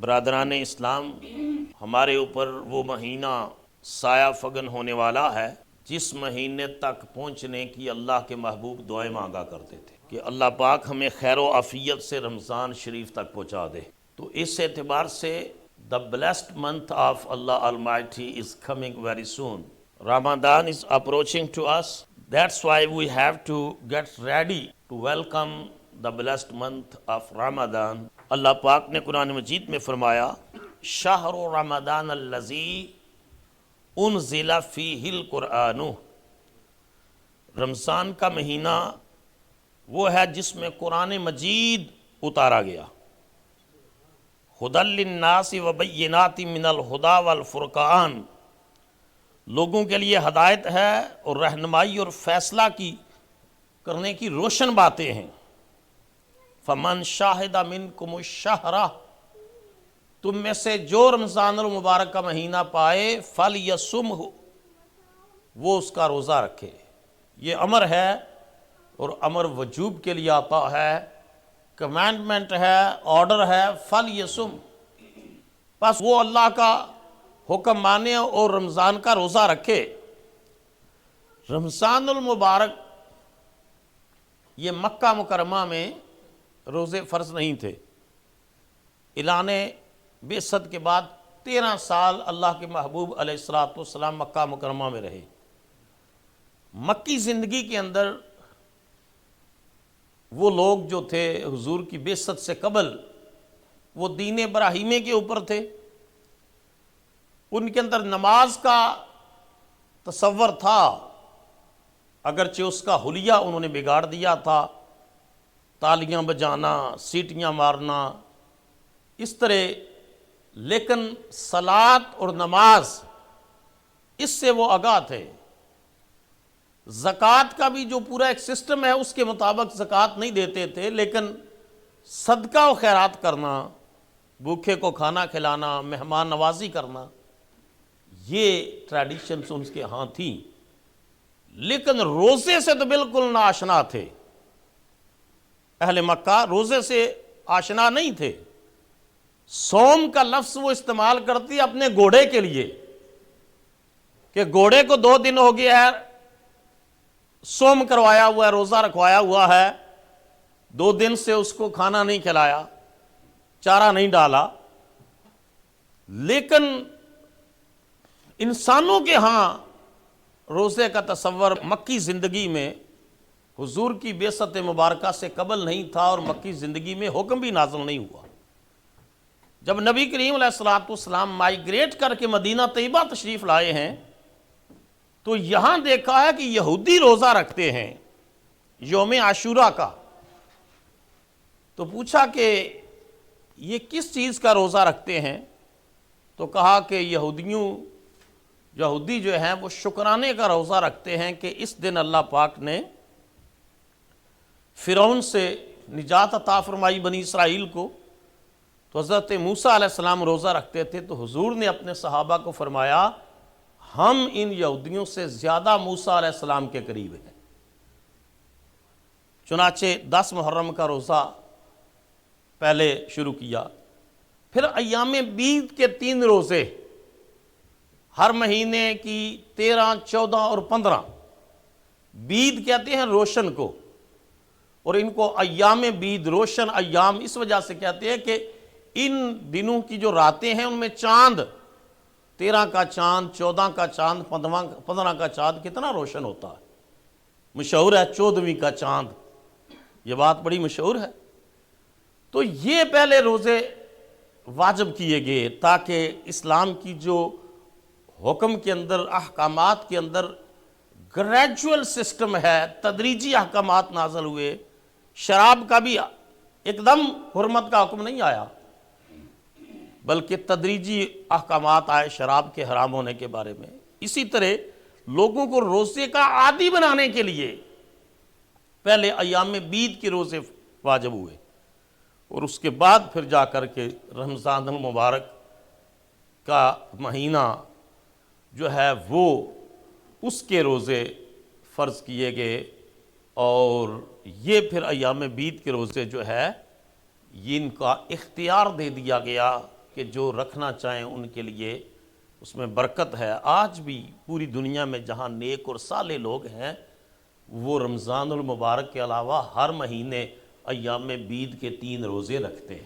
برادران اسلام، ہمارے اوپر وہ مہینہ سایہ فگن ہونے والا ہے جس مہینے تک پہنچنے کی اللہ کے محبوب دعائیں مانگا کرتے تھے کہ اللہ پاک ہمیں خیر و عافیت سے رمضان شریف تک پہنچا دے۔ تو اس اعتبار سے the blessed month of Allah Almighty is coming very soon. Ramadan is approaching to us. That's why we have to get ready to welcome the blessed month of Ramadan. اللہ پاک نے قرآن مجید میں فرمایا شہر رمضان الذی انزل فیہ القرآن، رمضان کا مہینہ وہ ہے جس میں قرآن مجید اتارا گیا، ھدی للناس وبینات من الہدی والفرقان، لوگوں کے لیے ہدایت ہے اور رہنمائی اور فیصلہ کی کرنے کی روشن باتیں ہیں۔ فمن شاہد منکم الشہر، تم میں سے جو رمضان المبارک کا مہینہ پائے فلیصمہ، وہ اس کا روزہ رکھے۔ یہ امر ہے اور امر وجوب کے لیے آتا ہے، کمانڈمنٹ ہے، آرڈر ہے، فلیصم، بس وہ اللہ کا حکم مانے اور رمضان کا روزہ رکھے۔ رمضان المبارک یہ مکہ مکرمہ میں روزے فرض نہیں تھے۔ اعلان بعثت کے بعد 13 سال اللہ کے محبوب علیہ السلام مکہ مکرمہ میں رہے۔ مکی زندگی کے اندر وہ لوگ جو تھے حضور کی بعثت سے قبل وہ دین ابراہیمی کے اوپر تھے، ان کے اندر نماز کا تصور تھا، اگرچہ اس کا حلیہ انہوں نے بگاڑ دیا تھا، تالیاں بجانا، سیٹیاں مارنا، اس طرح، لیکن صلاۃ اور نماز اس سے وہ آگاہ تھے۔ زکوٰۃ کا بھی جو پورا ایک سسٹم ہے اس کے مطابق زکوٰۃ نہیں دیتے تھے، لیکن صدقہ و خیرات کرنا، بھوکے کو کھانا کھلانا، مہمان نوازی کرنا، یہ ٹریڈیشنز ان کے ہاں تھیں، لیکن روزے سے تو بالکل ناآشنا تھے۔ اہل مکہ روزے سے آشنا نہیں تھے۔ صوم کا لفظ وہ استعمال کرتی اپنے گھوڑے کے لیے کہ گھوڑے کو 2 دن ہو گیا ہے صوم کروایا ہوا ہے، روزہ رکھوایا ہوا ہے، 2 دن سے اس کو کھانا نہیں کھلایا، چارہ نہیں ڈالا، لیکن انسانوں کے ہاں روزے کا تصور مکی زندگی میں حضور کی بعثت مبارکہ سے قبل نہیں تھا، اور مکی زندگی میں حکم بھی نازل نہیں ہوا۔ جب نبی کریم علیہ السلام مائیگریٹ کر کے مدینہ طیبہ تشریف لائے ہیں تو یہاں دیکھا ہے کہ یہودی روزہ رکھتے ہیں یوم عاشورہ کا، تو پوچھا کہ یہ کس چیز کا روزہ رکھتے ہیں؟ تو کہا کہ یہودی جو ہیں وہ شکرانے کا روزہ رکھتے ہیں کہ اس دن اللہ پاک نے فرعون سے نجات عطا فرمائی بنی اسرائیل کو۔ تو حضرت موسیٰ علیہ السلام روزہ رکھتے تھے، تو حضور نے اپنے صحابہ کو فرمایا ہم ان یہودیوں سے زیادہ موسیٰ علیہ السلام کے قریب ہیں۔ چنانچہ 10 محرم کا روزہ پہلے شروع کیا، پھر ایام بیض کے 3 روزے، ہر مہینے کی 13، 14 اور 15، بیض کہتے ہیں روشن کو، اور ان کو ایام بیض، روشن ایام اس وجہ سے کہتے ہیں کہ ان دنوں کی جو راتیں ہیں ان میں چاند، 13 کا چاند، 14 کا چاند، 15 کا چاند کتنا روشن ہوتا ہے، مشہور ہے 14ویں کا چاند، یہ بات بڑی مشہور ہے۔ تو یہ پہلے روزے واجب کیے گئے تاکہ اسلام کی جو حکم کے اندر، احکامات کے اندر گریجول سسٹم ہے، تدریجی احکامات نازل ہوئے۔ شراب کا بھی ایک دم حرمت کا حکم نہیں آیا، بلکہ تدریجی احکامات آئے شراب کے حرام ہونے کے بارے میں۔ اسی طرح لوگوں کو روزے کا عادی بنانے کے لیے پہلے ایام بیض کے روزے واجب ہوئے، اور اس کے بعد پھر جا کر کے رمضان المبارک کا مہینہ جو ہے وہ اس کے روزے فرض کیے گئے، اور یہ پھر ایام بیض کے روزے جو ہے یہ ان کا اختیار دے دیا گیا کہ جو رکھنا چاہیں ان کے لیے اس میں برکت ہے۔ آج بھی پوری دنیا میں جہاں نیک اور صالح لوگ ہیں وہ رمضان المبارک کے علاوہ ہر مہینے ایام بید کے 3 روزے رکھتے ہیں۔